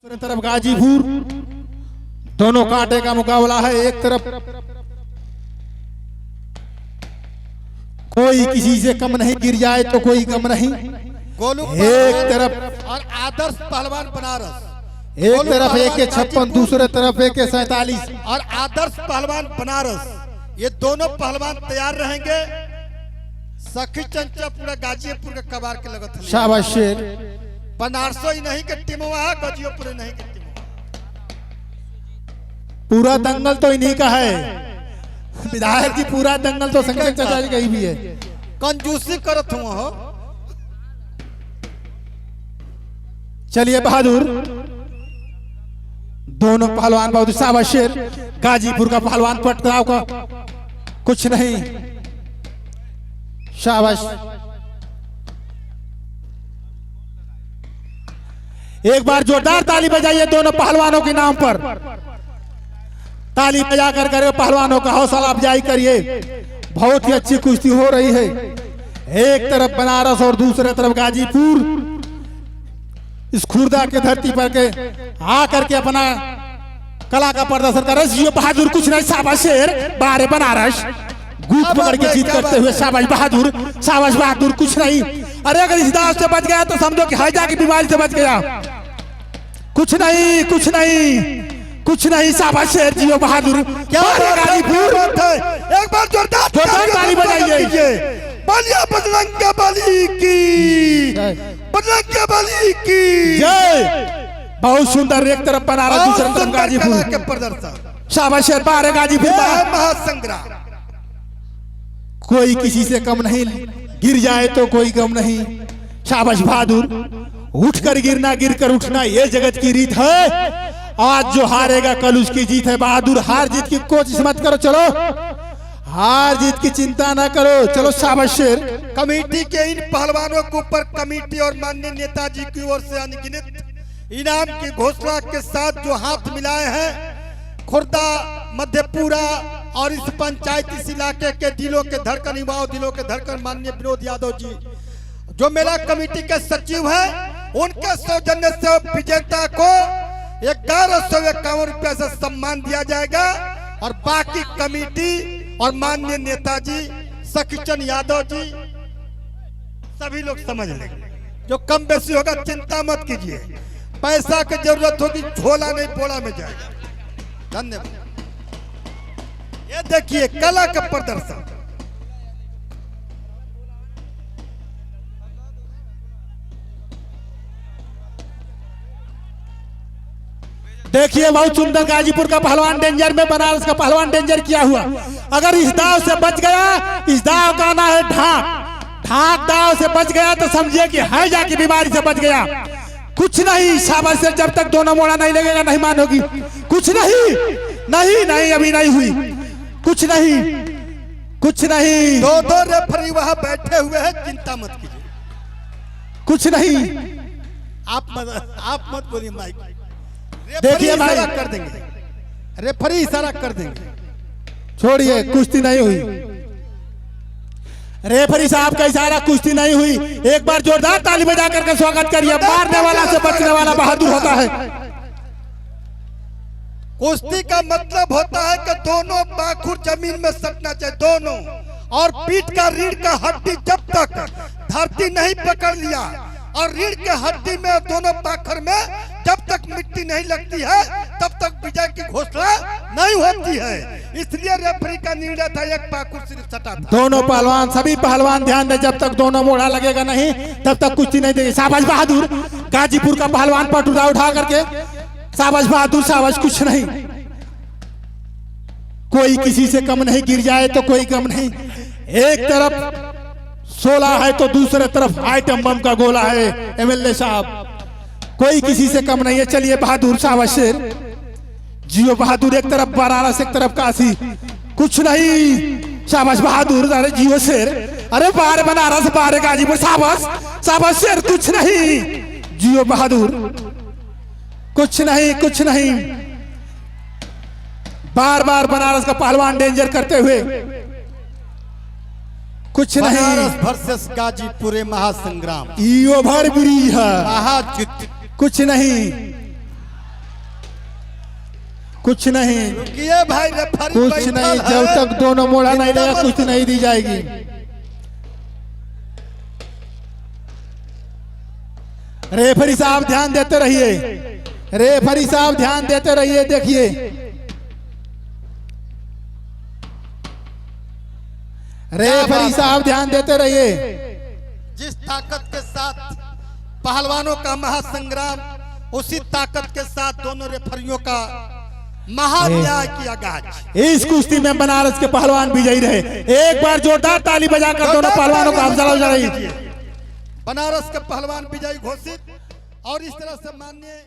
दूसरी तरफ गाजीपुर, दोनों कांटे का मुकाबला है। एक तरफ कोई किसी से कम नहीं, गिर जाए तो कोई कम नहीं। एक तरफ और आदर्श पहलवान बनारस, एक तरफ AK-56, दूसरे तरफ AK-47 और आदर्श पहलवान बनारस, ये दोनों पहलवान तैयार रहेंगे। सखी चंचा पूरा गाजीपुर के कबार के लगत है। शाबाश शेर। बनारसो ही नहीं के टीमवा है, गाजीपुर नहीं के टीमवा। पूरा दंगल तो इन्हीं का है विधायक जी, पूरा दंगल तो संजय चाचा जी का ही भी है। कंजूसी करत हुआ हो। चलिए बहादुर, दोनों पहलवान बहुत शाबाश शेर। गाजीपुर का पहलवान पटराव का कुछ नहीं, शाबाश। एक बार जोरदार ताली बजाइए दोनों पहलवानों के नाम पर। ताली बजा कर पहलवानों का हौसला अफजाई करिए। बहुत ही अच्छी कुश्ती हो रही है। एक तरफ बनारस और दूसरे तरफ गाजीपुर इस खुर्दा के धरती पर के आकर के अपना कला का प्रदर्शन कर रहे। ये बहादुर कुछ नहीं, शाबाश शेर। बारे बनारस गुट पकड़ के जीत करते हुए, शाबाश बहादुर, शाबाश बहादुर। कुछ नहीं, अरे अगर इस दाव से बच गया तो समझो कि हैजा की बीमारी से बच गया। कुछ नहीं, कुछ नहीं, कुछ नहीं, शाबाश शेर। जियो बहादुर। क्या गाजीपुर, एक बार जोरदार ताली बजाइए। बलिया बजरंग बली की, बजरंग बली की जय। बहुत सुंदर। एक तरफ बनारस, दूसरी तरफ गाजीपुर के प्रदर्शन। शाबाश शेर। बारे गाजीपुर महासंग्राम। कोई किसी से कम नहीं, गिर जाए तो कोई कम नहीं। शाबाश बहादुर। उठकर गिरना, गिरकर उठना, ये जगत की रीत है। आज जो हारेगा कल उसकी जीत है। बहादुर, हार जीत की कोशिश मत करो, चलो हार जीत की चिंता ना करो, चलो शाबाश शेर। कमेटी के इन पहलवानों के ऊपर कमेटी और माननीय नेताजी की ओर से अनगिनत इनाम की घोषणा के साथ जो हाथ मिलाए हैं, खुर्दा, मधेपुरा और इस पंचायत, इस इलाके के दिलों के धड़कन, युवाओं दिलों के धड़कन माननीय विनोद यादव जी जो मेला कमेटी के सचिव हैं, उनके सौजन्य से विजेता को 1151 रुपया से सम्मान दिया जाएगा। और बाकी कमेटी और माननीय नेताजी सखीचंद यादव जी सभी लोग समझ लेंगे। जो कम बेसी होगा चिंता मत कीजिए, पैसा की जरूरत होगी, झोला नहीं बोला में जाएगा। धन्यवाद। ये देखिए कला का प्रदर्शन। देखिए बहुत सुंदर। गाजीपुर का पहलवान डेंजर में, बनारस का पहलवान डेंजर किया हुआ। अगर इस दाव से बच गया, इस दाव का नाम है ढाक। ढाक दाव से बच गया तो समझिए कि हैजा की बीमारी से बच गया। कुछ नहीं, शाबाश से। जब तक दोनों मोड़ा नहीं लगेगा नहीं मानोगी। कुछ नहीं, नहीं नहीं, अभी नहीं हुई। कुछ नहीं, कुछ नहीं। दो रेफरी वहां बैठे हुए हैं, चिंता मत कीजिए। कुछ नहीं, आप मत बोलिए माइक। देखिए भाई, इशारा कर देंगे, रेफरी इशारा कर देंगे। छोड़िए, कुश्ती नहीं हुई। रेफरी साहब का इशारा, कुश्ती नहीं हुई। एक बार जोरदार ताली बजा करके स्वागत करिए। मारने वाला से बचने वाला बहादुर होता है। कुश्ती का मतलब होता है कि दोनों बाखुर जमीन में सटना चाहिए, दोनों। और पीठ का रीढ़ का हड्डी जब तक धरती नहीं पकड़ लिया और रीढ़ के हड्डी में दोनों पाखर में जब तक मिट्टी नहीं लगती है, तब तक विजय की घोषणा नहीं होती है। इसलिए रेफरी का निर्णय था एक पाखुर सिर्फ सटा था। दोनों पहलवान, सभी पहलवान ध्यान दें, जब तक दोनों मोड़ा लगेगा नहीं तब तक कुश्ती नहीं देगी। शाबाश बहादुर। गाजीपुर का पहलवान पटुरा उठा करके, शाबाश बहादुर, शाबाश। कुछ नहीं, कोई किसी से कम नहीं, गिर जाए तो कोई कम नहीं। एक तरफ 16 है तो दूसरे तरफ आइटम बम का गोला है। MLA साहब, कोई किसी से कम नहीं है। चलिए बहादुर, शाबाश शेर। जियो बहादुर। एक तरफ बनारस, एक तरफ काशी। कुछ नहीं, शाबाश बहादुर। अरे जियो शेर। अरे बारे बनारस, बारे गाजीपुर, शाबाश, शाबाश शेर। कुछ नहीं, जियो बहादुर। कुछ नहीं, कुछ नहीं। बार बार बनारस का पहलवान डेंजर करते हुए। कुछ नहीं। बनारस वर्सेस गाजीपुर महासंग्राम, ओवर ब्रिज है, महायुद्ध। कुछ नहीं। कुछ नहीं, रुकिए भाई, रेफरी कुछ बैठल नहीं, है। जब तक दोनों मोड़ा नहीं लेगा कुछ नहीं दी जाएगी। रेफरी साहब ध्यान देते रहिए, रेफरी साहब ध्यान देते रहिए। देखिए रेफरी साहब ध्यान देते रहिए। जिस ताकत के साथ पहलवानों का महासंग्राम, उसी ताकत के साथ दोनों रेफरियों का महान्याय की आगाज। इस कुश्ती में बनारस के पहलवान विजयी रहे। एक बार जोरदार ताली बजाकर दोनों पहलवानों का हौसला अफजाई। बनारस के पहलवान विजयी घोषित। और इस तरह से माननीय